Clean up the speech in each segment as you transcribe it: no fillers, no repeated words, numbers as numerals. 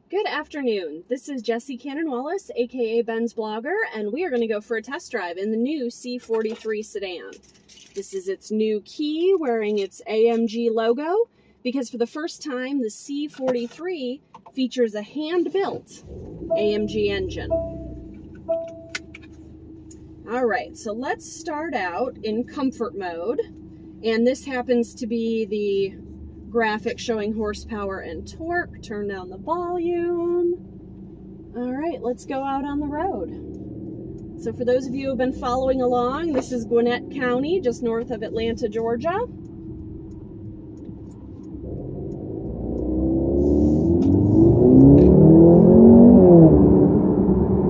Good afternoon. This is Jessie Cannon-Wallace, aka Ben's Blogger, and we are going to go for a test drive in the new C43 sedan. This is its new key wearing its AMG logo, because for the first time the C43 features a hand-built AMG engine. Alright, so let's start out in comfort mode, and this happens to be the graphic showing horsepower and torque. Turn down the volume. All right, let's go out on the road. So for those of you who have been following along, this is Gwinnett County, just north of Atlanta, Georgia.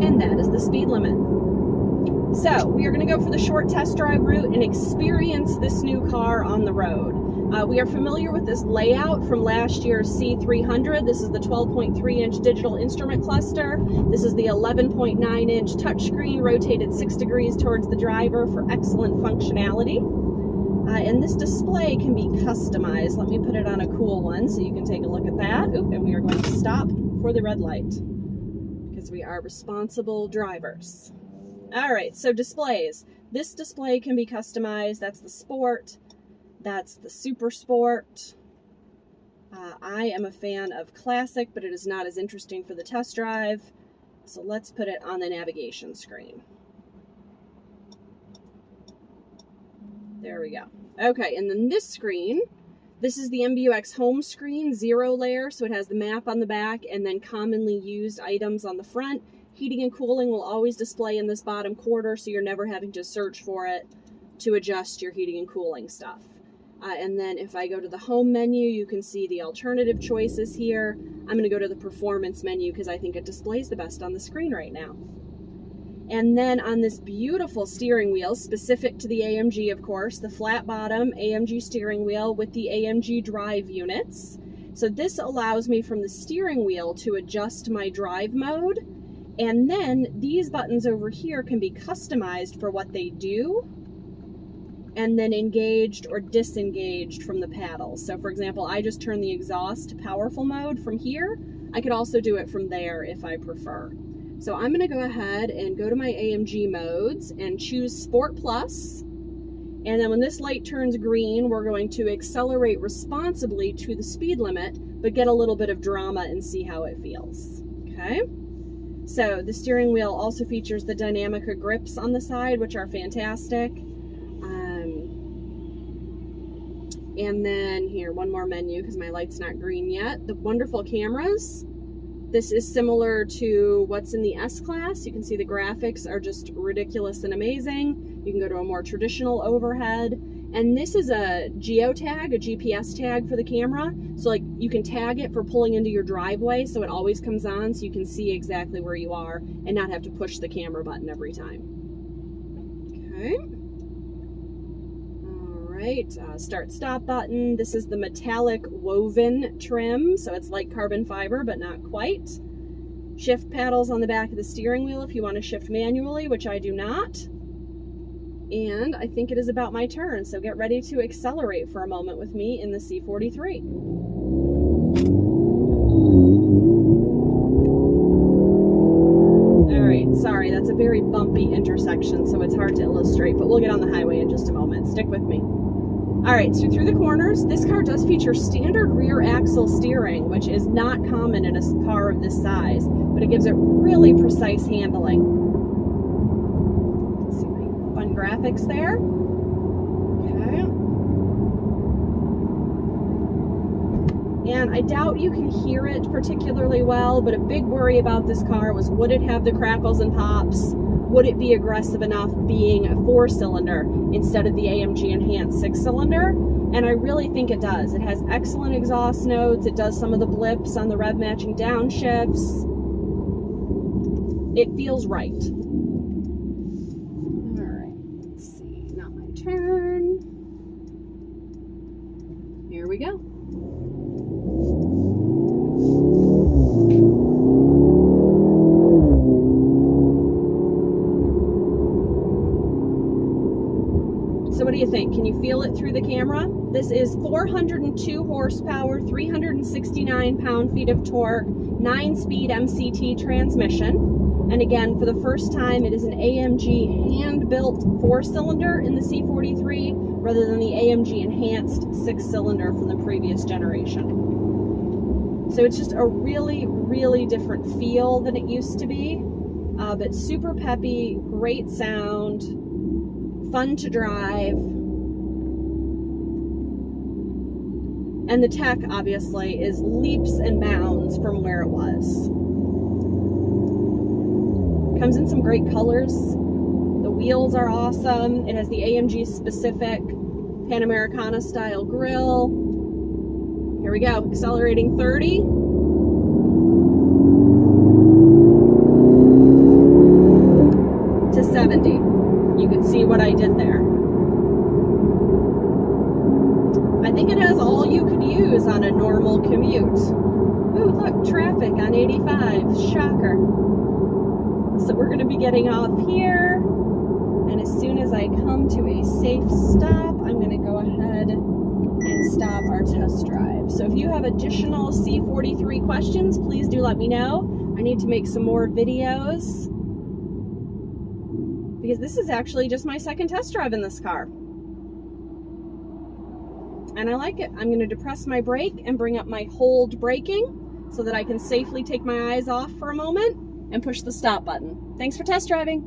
And that is the speed limit. So we are going to go for the short test drive route and experience this new car on the road. We are familiar with this layout from last year's C300. This is the 12.3-inch digital instrument cluster. This is the 11.9-inch touchscreen rotated 6 degrees towards the driver for excellent functionality. And this display can be customized. Let me put it on a cool one so you can take a look at that. Oop, and we are going to stop for the red light because we are responsible drivers. All right, so displays. This display can be customized. That's the Sport. That's the Super Sport. I am a fan of Classic, but it is not as interesting for the test drive. So let's put it on the navigation screen. There we go. Okay, and then this screen, this is the MBUX home screen, 0 layer, so it has the map on the back and then commonly used items on the front. Heating and cooling will always display in this bottom quarter, so you're never having to search for it to adjust your heating and cooling stuff. And then if I go to the home menu, you can see the alternative choices here. I'm going to go to the performance menu because I think it displays the best on the screen right now. And then on this beautiful steering wheel, specific to the AMG, of course, the flat bottom AMG steering wheel with the AMG drive units. So this allows me from the steering wheel to adjust my drive mode. And then these buttons over here can be customized for what they do, and then engaged or disengaged from the paddles. So for example, I just turned the exhaust to powerful mode from here. I could also do it from there if I prefer. So I'm gonna go ahead and go to my AMG modes and choose Sport Plus. And then when this light turns green, we're going to accelerate responsibly to the speed limit, but get a little bit of drama and see how it feels, okay? So the steering wheel also features the Dynamica grips on the side, which are fantastic. And then here, one more menu because my light's not green yet. The wonderful cameras. This is similar to what's in the S-Class. You can see the graphics are just ridiculous and amazing. You can go to a more traditional overhead. And this is a geotag, a GPS tag for the camera. So like you can tag it for pulling into your driveway so it always comes on so you can see exactly where you are and not have to push the camera button every time. Okay. Right, start stop button. This is the metallic woven trim, so it's like carbon fiber but not quite. Shift paddles on the back of the steering wheel if you want to shift manually, which I do not. And I think it is about my turn, so get ready to accelerate for a moment with me in the C43. Alright, sorry, that's a very bumpy intersection, so it's hard to illustrate, but we'll get on the highway in just a moment. Stick with me. Alright, so through the corners, this car does feature standard rear axle steering, which is not common in a car of this size, but it gives it really precise handling. Let's see my fun graphics there. Okay. And I doubt you can hear it particularly well, but a big worry about this car was, would it have the crackles and pops? Would it be aggressive enough being a 4-cylinder instead of the AMG Enhanced 6-cylinder? And I really think it does. It has excellent exhaust notes. It does some of the blips on the rev matching downshifts. It feels right. All right, let's see, not my turn. Here we go. So what do you think? Can you feel it through the camera? This is 402 horsepower, 369 pound-feet of torque, 9-speed MCT transmission. And again, for the first time, it is an AMG hand-built 4-cylinder in the C43 rather than the AMG enhanced 6-cylinder from the previous generation. So it's just a really, really different feel than it used to be, but super peppy, great sound, fun to drive. And the tech, obviously, is leaps and bounds from where it was. Comes in some great colors. The wheels are awesome. It has the AMG specific Panamericana style grille. Here we go, accelerating 30. To 70. You can see what I did there. I think it has all you could use on a normal commute. Ooh, look, traffic on 85, shocker. So we're going to be getting off here, and as soon as I come to a safe stop, I'm going to go ahead and stop our test drive. So if you have additional C43 questions, please do let me know. I need to make some more videos, because this is actually just my second test drive in this car. And I like it. I'm going to depress my brake and bring up my hold braking so that I can safely take my eyes off for a moment and push the stop button. Thanks for test driving.